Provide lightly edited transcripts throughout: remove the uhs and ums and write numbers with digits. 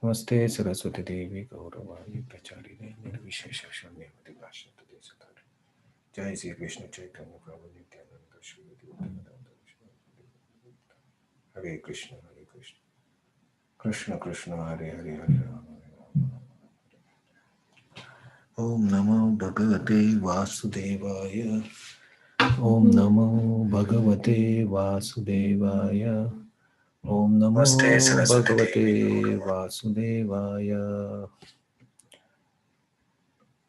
Namaste Saraswati Devi Gauravani Pracharine Nirvishesha Shanyavati Bhashyate Desatari. Jai Sri Krishna Chaitanya Prabhu Nityananda Shri Advaita Hare Krishna Hare Krishna Krishna Krishna Hare Hare Hare Rama Om Namo Bhagavate Vasudevaya Om Namo Bhagavate Vasudevaya Om Namo Bhagavate Vasudevaya.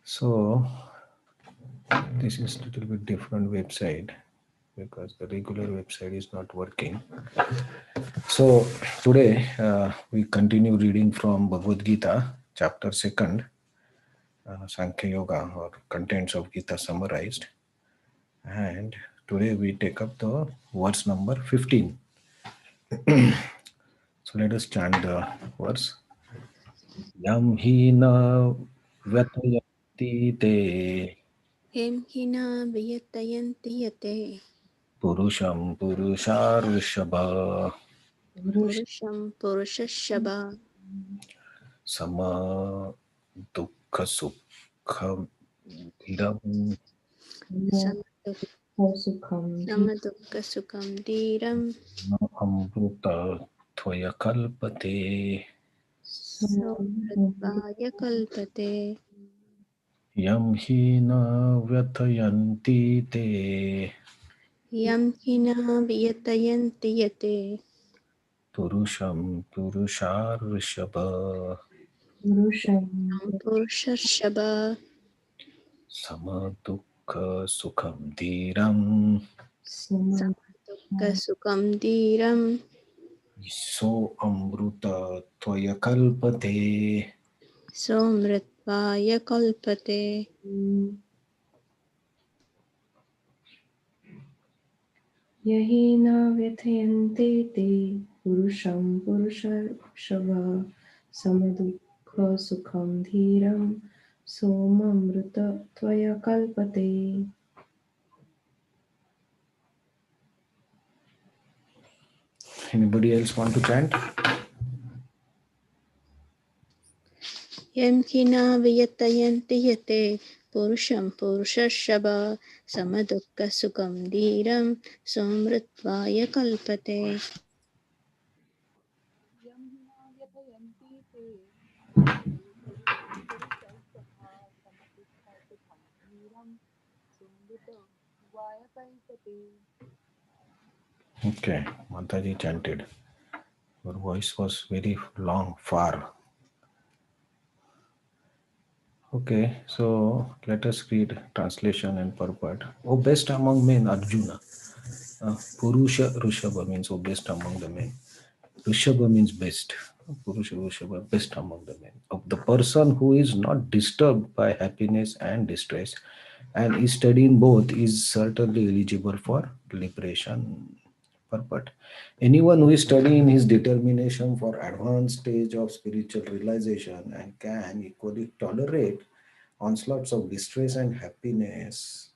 So this is a little bit different website because the regular website is not working. So today we continue reading from Bhagavad Gita, chapter 2nd, Sankhya Yoga or contents of Gita summarized. And today we take up the verse number 15. So let us chant the verse. Yam hina vyatayanti te Hem hina viyatayanti yate purusham purusharvrishabha purusham purushashaba sama dukkha sukha dhiram samadukka sukam dhiram amruta tvaya kalpate. somritvaya kalpate. Yam hina vyatayanti te Yam hina viyatayanti yate purusham purusharvrishabha purushashaba sama dukkha sukham dhiram samadukka sukam dhiram so amruta tvaya kalpate. somritvaya kalpate. Yahina vyathayante te purusham purushashava samadukha sukham dhiram somamruta tvaya kalpate. Anybody else want to chant? Yam hina viyatayanti yate purusham purushashaba samadukka sukam dhiram somritvaya kalpate. यं हिना व्यथयन्ति ते पुरुषं पुरुषौषधा समदुःखसुखं धीरं सुमृतत्वाय कल्पते. Okay, Mataji chanted. Your voice was very long, far. Okay, so let us read translation and purport. O best among men, Arjuna. Purusha Rishabha means O best among the men. Rishabha means best. Purusha Rishabha, best among the men. Of the person who is not disturbed by happiness and distress and is studying both is certainly eligible for liberation. Purport. Anyone who is studying his determination for advanced stage of spiritual realization and can equally tolerate onslaughts of distress and happiness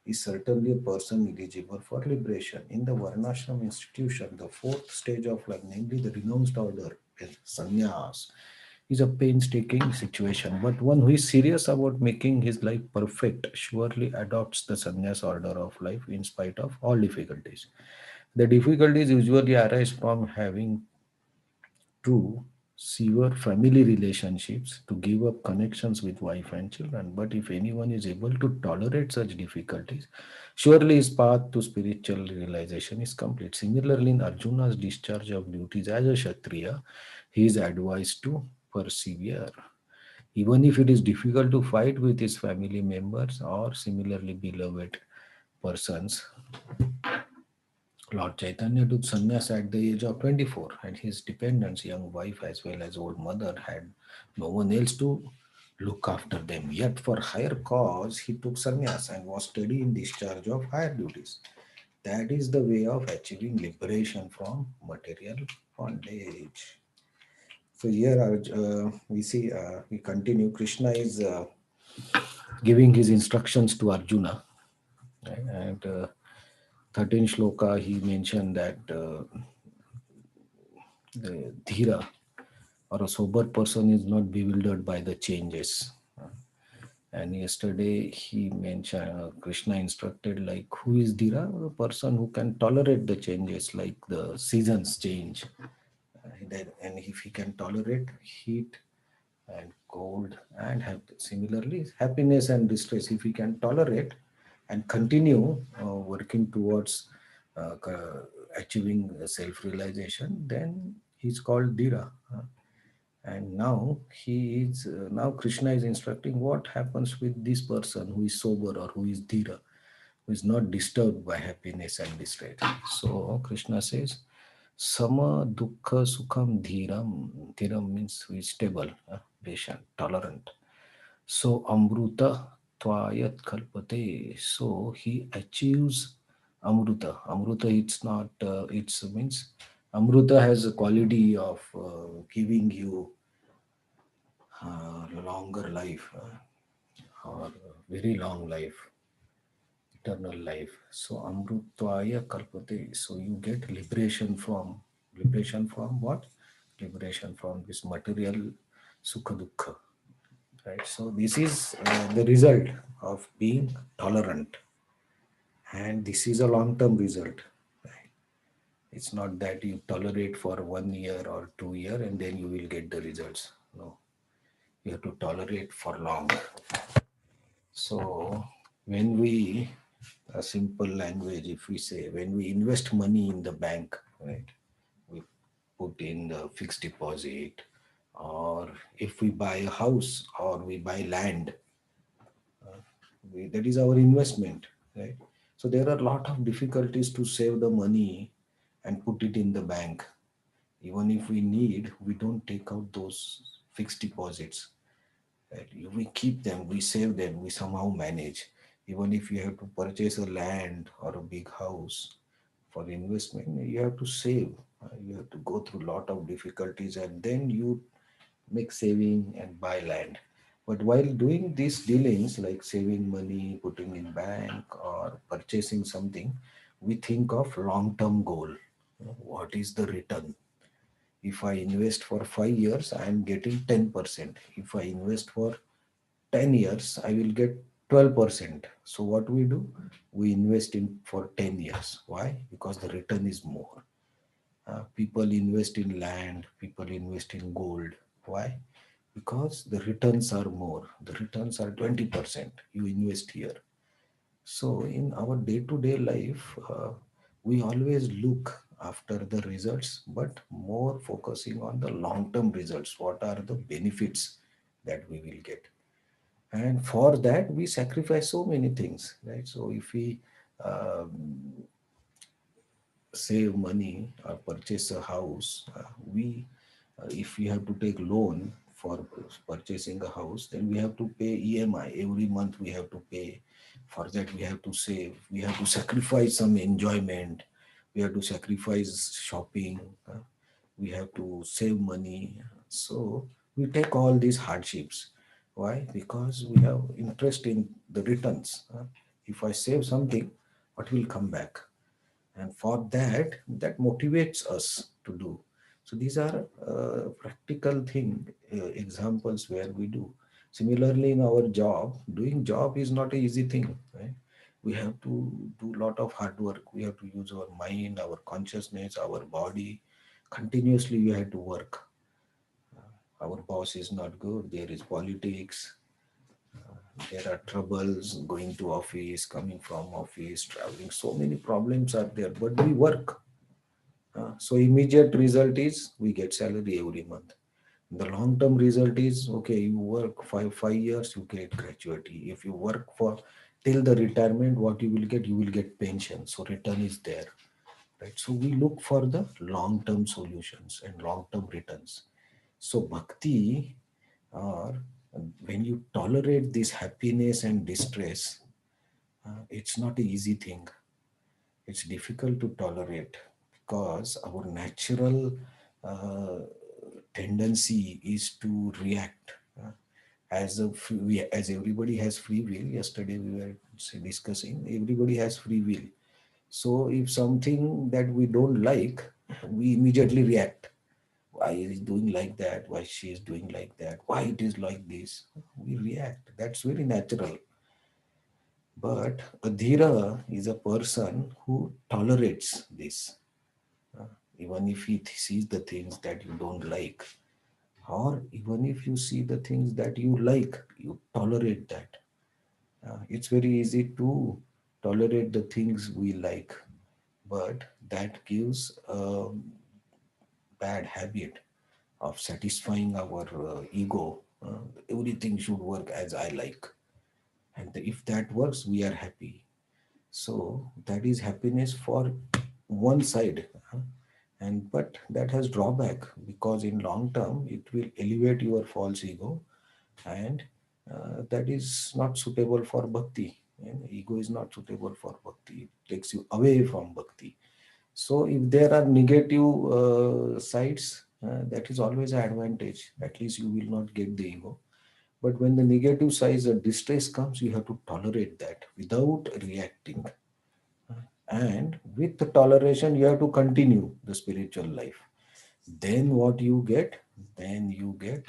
is certainly a person eligible for liberation. In the Varnashram institution, the fourth stage of life, namely the renounced order, sannyas, is a painstaking situation. But one who is serious about making his life perfect surely adopts the sannyas order of life in spite of all difficulties. The difficulties usually arise from having to sever family relationships, to give up connections with wife and children. But if anyone is able to tolerate such difficulties, surely his path to spiritual realization is complete. Similarly, in Arjuna's discharge of duties as a Kshatriya, he is advised to persevere. Even if it is difficult to fight with his family members or similarly beloved persons, Lord Chaitanya took sannyas at the age of 24, and his dependents, young wife as well as old mother, had no one else to look after them. Yet, for higher cause, he took sannyas and was steady in discharge of higher duties. That is the way of achieving liberation from material bondage. So here we see, we continue. Krishna is giving his instructions to Arjuna, right? And 13 shloka he mentioned that the dhira, or a sober person is not bewildered by the changes. And yesterday he mentioned, Krishna instructed, like, who is Dhira? The person who can tolerate the changes, like the seasons change. And if he can tolerate heat and cold, and have similarly happiness and distress, if he can tolerate and continue working towards achieving self-realization, then he's called Dhira. And now he is now Krishna is instructing what happens with this person who is sober or who is Dhira, who is not disturbed by happiness and distress. So Krishna says, Sama dukkha sukham dhiram. Dhiram means who is stable, patient, tolerant. So amruta tvayat kalpate. So he achieves amruta. Amruta, it's not, it's means amruta has a quality of giving you longer life, or very long life, eternal life. So amrutvaya kalpate. So you get liberation from what? Liberation from this material sukha dukkha. Right. So this is the result of being tolerant, and this is a long-term result. Right? It's not that you tolerate for 1 year or 2 year and then you will get the results. No, you have to tolerate for long. So when we, a simple language, if we say, when we invest money in the bank, right, we put in the fixed deposit, or if we buy a house or we buy land, that is our investment, right? So there are a lot of difficulties to save the money and put it in the bank. Even if we need, we don't take out those fixed deposits. Right? We keep them, we save them, we somehow manage. Even if you have to purchase a land or a big house for investment, you have to save. You have to go through a lot of difficulties and then you make saving and buy land. But while doing these dealings like saving money, putting in bank or purchasing something, we think of long-term goal. What is the return? If I invest for 5 years, I am getting 10%. If I invest for 10 years, I will get 12%. So what we do? We invest in for 10 years. Why? Because the return is more. People invest in land, people invest in gold. Why? Because the returns are more. The returns are 20%. You invest here. So in our day-to-day life, we always look after the results, but more focusing on the long-term results. What are the benefits that we will get? And for that, we sacrifice so many things, right? So if we save money or purchase a house, we if we have to take loan for purchasing a house, then we have to pay EMI every month. We have to pay. For that, we have to save. We have to sacrifice some enjoyment. We have to sacrifice shopping. We have to save money. So we take all these hardships. Why? Because we have interest in the returns. If I save something, what will come back? And for that motivates us to do. So these are practical thing, examples where we do. Similarly, in our job, doing job is not an easy thing, right? We have to do a lot of hard work. We have to use our mind, our consciousness, our body. Continuously we have to work. Our boss is not good, there is politics, there are troubles going to office, coming from office, traveling, so many problems are there, but we work. So immediate result is we get salary every month. The long term result is, okay, you work five years, you get gratuity. If you work for till the retirement, what you will get pension. So return is there, right? So we look for the long term solutions and long term returns. So bhakti, or when you tolerate this happiness and distress, it's not an easy thing. It's difficult to tolerate because our natural uh, tendency is to react. As everybody has free will. Yesterday we were discussing. Everybody has free will. So if something that we don't like, we immediately react. why he is doing like that, why she is doing like that, why it is like this. We react. That's very natural. But a dhira is a person who tolerates this. Uh, Even if he sees the things that you don't like, or even if you see the things that you like, you tolerate that. It's very easy to tolerate the things we like, but that gives a bad habit of satisfying our ego. Everything should work as I like, and if that works, we are happy. So that is happiness for one side, and but that has drawback, because in long term it will elevate your false ego, and that is not suitable for bhakti. And ego is not suitable for bhakti. It takes you away from bhakti. So if there are negative sides, that is always an advantage. At least you will not get the ego. But when the negative sides or distress comes, you have to tolerate that without reacting. And with the toleration, you have to continue the spiritual life. Then what you get? Then you get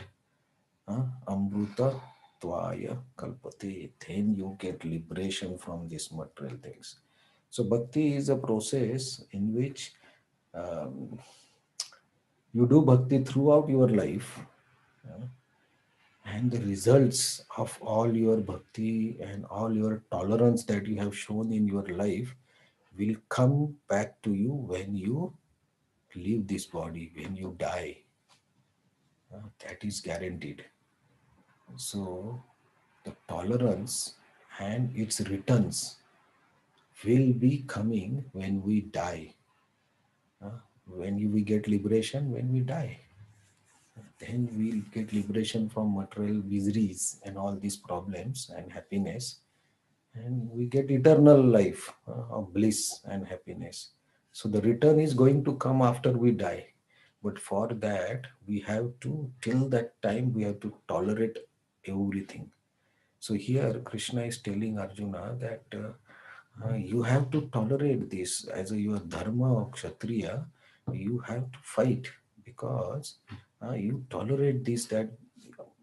Amruta Tvaya Kalpate. Then you get liberation from these material things. So bhakti is a process in which um, you do bhakti throughout your life, uh, and the results of all your bhakti and all your tolerance that you have shown in your life will come back to you when you leave this body, when you die. That is guaranteed. So the tolerance and its returns will be coming when we die. We get liberation when we die. Then we'll get liberation from material miseries and all these problems and happiness, and we get eternal life of bliss and happiness. So the return is going to come after we die, but for that we have to, till that time we have to tolerate everything. So here Krishna is telling Arjuna that you have to tolerate this as a your dharma of kshatriya. You have to fight, because you tolerate this, that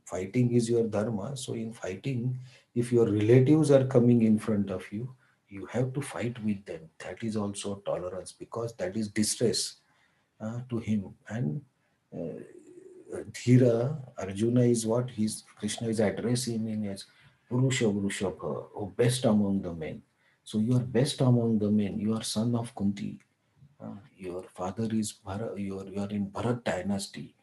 fighting is your dharma. So in fighting, if your relatives are coming in front of you, you have to fight with them. That is also tolerance, because that is distress to him. And uh, Dhira, Arjuna is what he's Krishna is addressing in as Purusha Vrushabha, or best among the men. So you are best among the men. You are son of Kunti. Your father is you are in Bharat dynasty.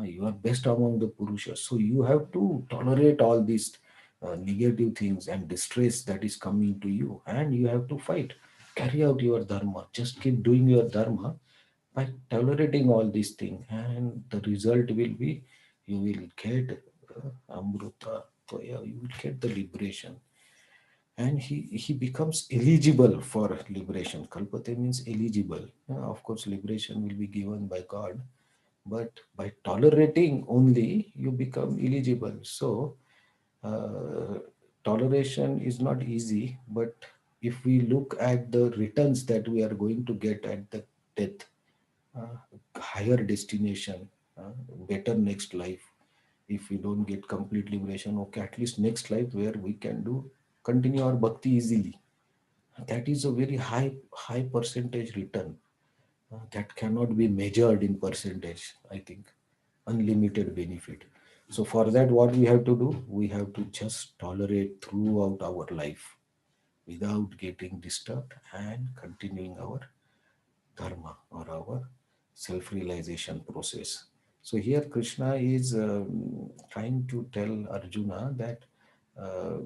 You are best among the Purushas. So you have to tolerate all these negative things and distress that is coming to you, and you have to fight. Carry out your dharma. Just keep doing your dharma by tolerating all these things, and the result will be you will get Amruta. Toya, you will get the liberation, and he becomes eligible for liberation. Kalpate means eligible. Of course liberation will be given by God, but by tolerating only you become eligible. So uh, toleration is not easy, but if we look at the returns that we are going to get at the death, uh, higher destination, uh, better next life. If we don't get complete liberation, okay, at least next life where we can do continue our bhakti easily. That is a very high percentage return. That cannot be measured in percentage. I think unlimited benefit. So for that, what we have to do? We have to just tolerate throughout our life without getting disturbed and continuing our dharma or our self-realization process. So here Krishna is trying to tell Arjuna that uh,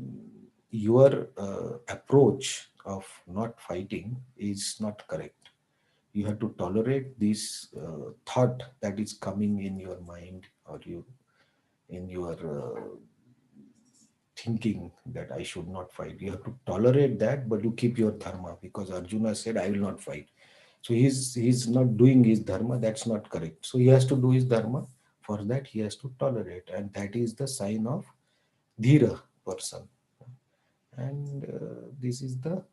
your approach of not fighting is not correct. You have to tolerate this thought that is coming in your mind, or you in your thinking that I should not fight. You have to tolerate that, but you keep your dharma, because Arjuna said, I will not fight. So he's not doing his dharma. That's not correct. So he has to do his dharma. For that, he has to tolerate, and that is the sign of dhira person. And this is the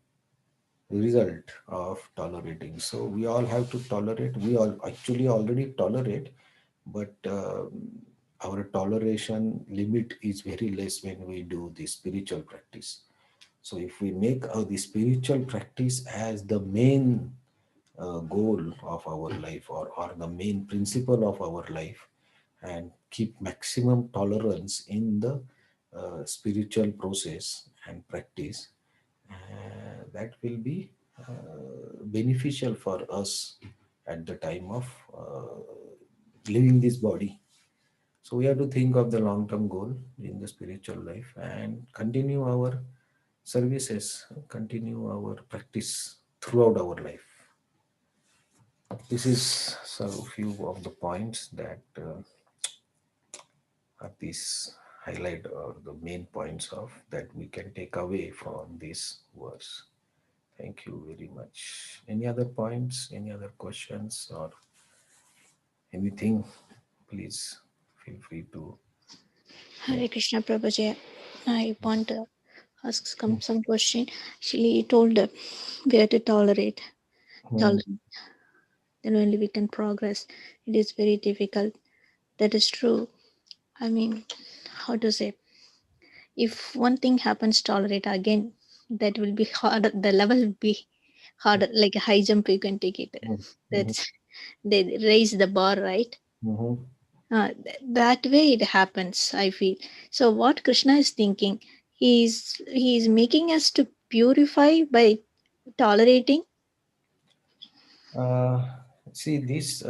result of tolerating. So we all have to tolerate. We all actually already tolerate, but our toleration limit is very less when we do the spiritual practice. So if we make the spiritual practice as the main goal of our life, or the main principle of our life, and keep maximum tolerance in the spiritual process and practice, that will be beneficial for us at the time of leaving this body. So we have to think of the long term goal in the spiritual life and continue our services, continue our practice throughout our life. This is so few of the points that are these highlight, or the main points of that we can take away from this verse. Thank you very much. Any other points, any other questions, or anything? Please feel free to. Yeah. Hare Krishna Prabhuji. I want to ask some question. Actually, you told we have to Mm, tolerate, then only we can progress. It is very difficult. That is true. I mean, how to say? If one thing happens, tolerate again. That will be harder. The level will be harder. Like a high jump, you can take it. mm, mhm, That's they raise the bar, right? mhm. That way it happens. I feel so. What Krishna is thinking, he's making us to purify by tolerating, Uh, See this.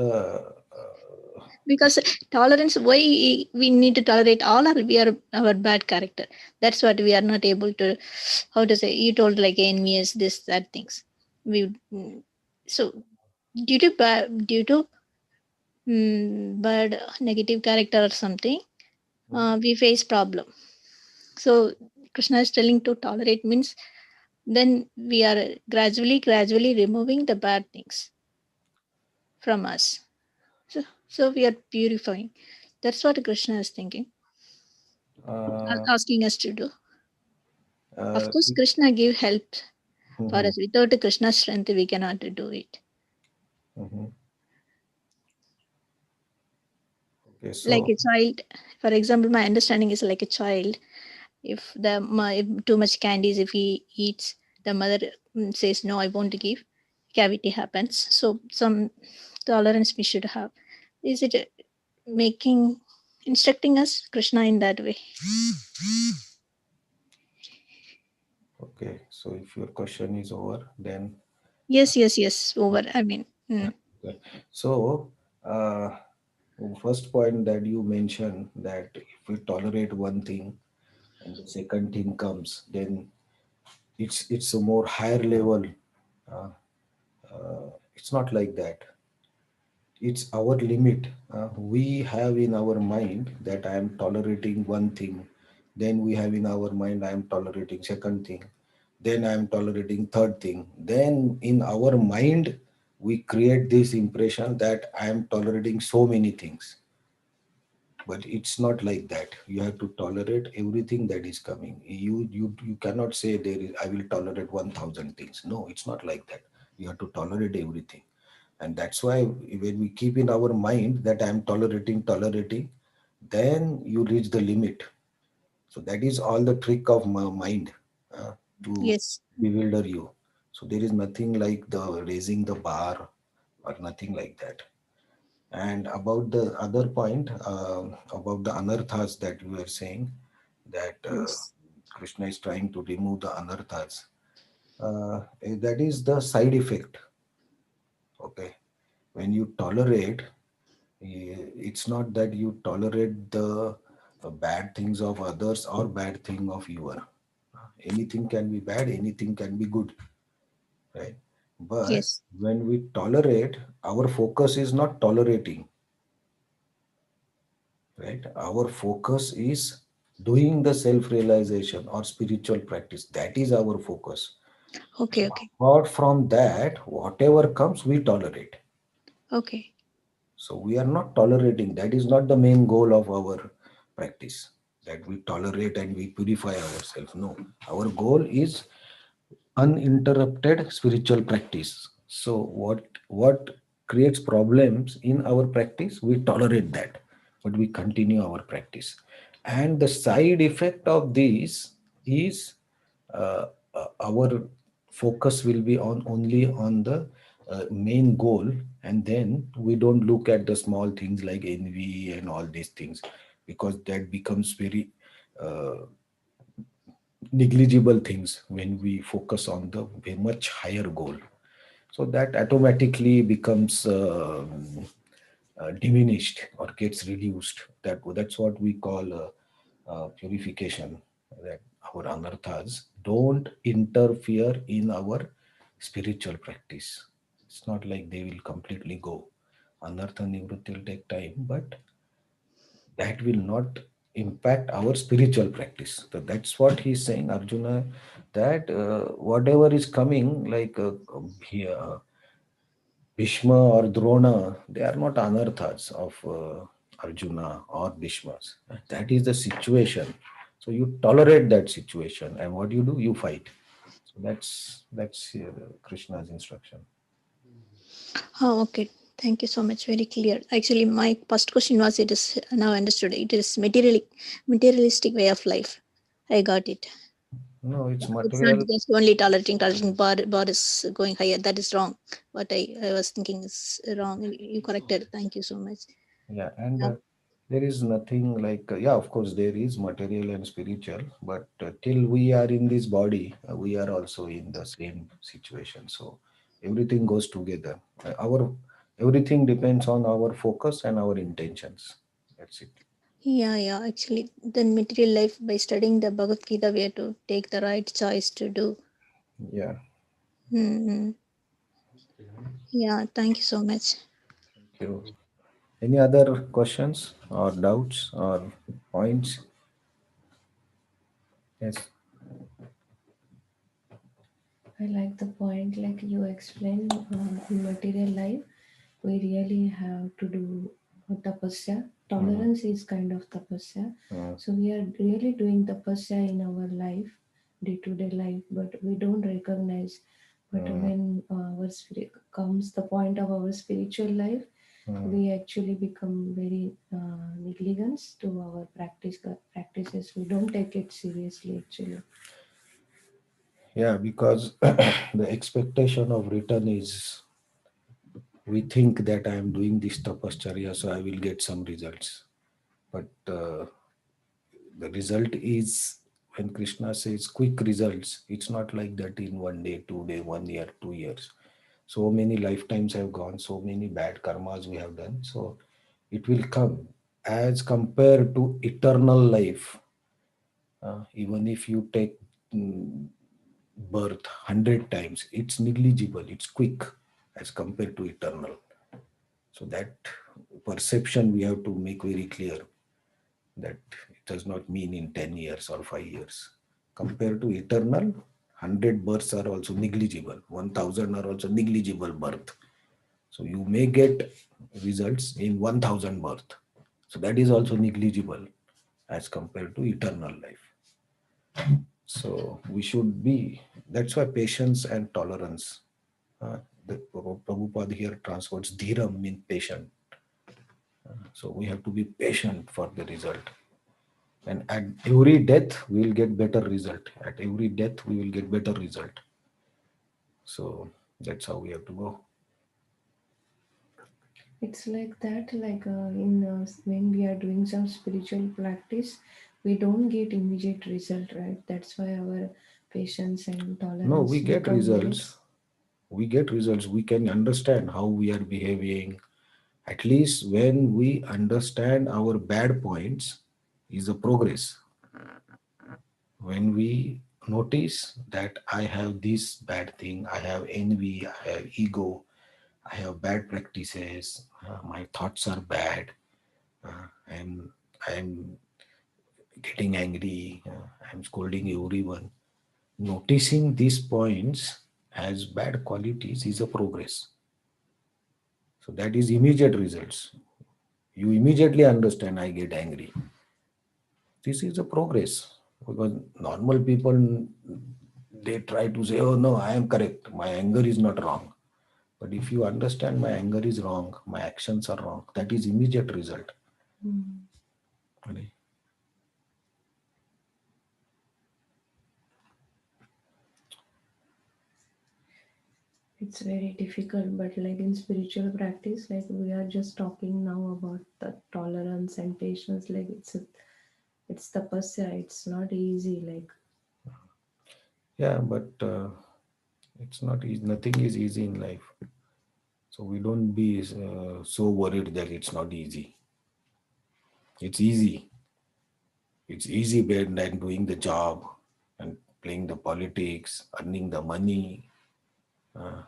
because tolerance, why we need to tolerate all our we are our bad character. That's what we are not able to, how to say, you told like envious this that things we so due to bad negative character or something, we face problem. So Krishna is telling to tolerate means then we are gradually removing the bad things from us. So we are purifying. That's what Krishna is thinking, Uh, asking us to do. Of uh, course, Krishna give help for mhm, us. Without Krishna's strength, we cannot do it. mhm. Okay, Like so a child, for example, my understanding is like a child. If too much candies, if he eats, the mother says no, I won't give. Cavity happens. So some tolerance we should have. Is it making instructing us Krishna in that way? okay, so if your question is over, then Yes. Over. I mean, okay. So first point that you mentioned, that if we tolerate one thing and the second thing comes, then it's a more higher level. Uh, it's not like that. It's our limit. We have in our mind that I am tolerating one thing, then we have in our mind I am tolerating second thing, then I am tolerating third thing, then in our mind we create this impression that I am tolerating so many things. But it's not like that. You have to tolerate everything that is coming. You cannot say there is, I will tolerate 1000 things. No, it's not like that. You have to tolerate everything. And that's why when we keep in our mind that I'm tolerating, then you reach the limit. So that is all the trick of my mind, to yes, bewilder you. So there is nothing like the raising the bar, or nothing like that. And about the other point, about the anarthas that you were saying, that yes. Krishna is trying to remove the anarthas. That is the side effect. Okay, when you tolerate, it's not that you tolerate the bad things of others or bad thing of your. Anything can be bad, anything can be good, right? But Yes. when we tolerate, our focus is not tolerating, right? Our focus is doing the self-realization or spiritual practice. That is our focus. Okay, And okay, apart from that, whatever comes, we tolerate. okay, So we are not tolerating. That is not the main goal of our practice. That we tolerate and we purify ourselves. No, our goal is uninterrupted spiritual practice. So what? creates problems in our practice, we tolerate that, but we continue our practice. And the side effect of this is uh, our focus will be on only on the main goal, and then we don't look at the small things like envy and all these things, because that becomes very uh, negligible things when we focus on the very much higher goal. So that automatically becomes diminished or gets reduced. That's what we call purification. That our anarthas don't interfere in our spiritual practice. It's not like they will completely go. Anartha nivritti will take time, but that will not impact our spiritual practice. So that's what he's saying, Arjuna, that whatever is coming, like here, Bhishma or Drona, they are not anarthas of Arjuna or Bhishmas. That is the situation. So you tolerate that situation, and what you do, you fight. So that's Krishna's instruction. Oh, okay. Thank you so much. Very clear. Actually, my first question was, it is now understood. It is materialistic way of life. I got it. No, it's It's not material. just only tolerating bar is going higher. That is wrong. What I was thinking is wrong. You corrected. Thank you so much. Yeah, and Yeah. there is nothing like, yeah, of course, there is material and spiritual, but till we are in this body, we are also in the same situation. So everything goes together. Our everything depends on our focus and our intentions. That's it. Yeah. Actually, the material life, by studying the Bhagavad Gita, we have to take the right choice to do. Yeah. Hmm. Yeah. Thank you so much. Thank you. Any other questions or doubts or points? Yes. I like the point like you explained in material life, we really have to do tapasya. Mm, Tolerance is kind of tapasya. mm, So we are really doing tapasya in our life, day to day life, but we don't recognize. But mm, when our spirit comes the point of our spiritual life, mm. we actually become very negligent to our practices. We don't take it seriously actually. Yeah, because the expectation of return is, we think that I am doing this tapascharya, so I will get some results. But the result is, when Krishna says quick results, it's not like that in 1 day, 2 day, 1 year, 2 years. So many lifetimes have gone, so many bad karmas we have done. So it will come as compared to eternal life. Even if you take birth 100 times, it's negligible, it's quick as compared to eternal. So that perception we have to make very clear, that it does not mean in 10 years or 5 years. Compared to eternal, 100 births are also negligible, 1000 are also negligible birth. So you may get results in 1000 birth. So that is also negligible as compared to eternal life. So we should be, that's why patience and tolerance. The Prabhupada here translates dhiram mean patient. So we have to be patient for the result. And at every death, we will get better result. At every death, we will get better result. So that's how we have to go. It's like that, like when we are doing some spiritual practice, we don't get immediate result, right? That's why our patience and No, tolerance we get become results. less. We get results. We can understand how we are behaving. At least when we understand our bad points, is a progress. When we notice that I have this bad thing, I have envy, I have ego, I have bad practices, my thoughts are bad, I'm getting angry, I'm scolding everyone. Noticing these points as bad qualities is a progress. So that is immediate results. You immediately understand I get angry. This is a progress, because normal people, they try to say, oh no, I am correct, my anger is not wrong. But if you understand my anger is wrong, my actions are wrong, that is immediate result. Mm. Right? It's very difficult, but like in spiritual practice, like we are just talking now about the tolerance and patience. Like it's tapasya. It's not easy. Like Yeah, but it's not easy. Nothing is easy in life. So we don't be so worried that it's not easy. It's easy. It's easy better than doing the job and playing the politics, earning the money. Uh,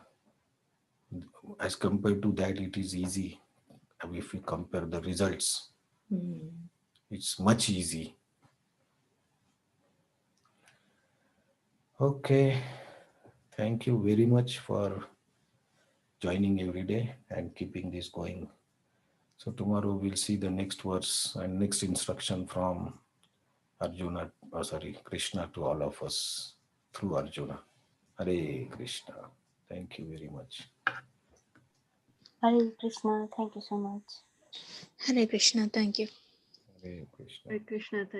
as compared to that, it is easy. If you compare the results, mm, it's much easy. Okay. Thank you very much for joining every day and keeping this going. So tomorrow we'll see the next verse and next instruction from Arjuna, Krishna to all of us through Arjuna. Hare Krishna. Thank you very much. Hare Krishna. Thank you so much. Hare Krishna. Thank you. Hare Krishna. Hare Krishna.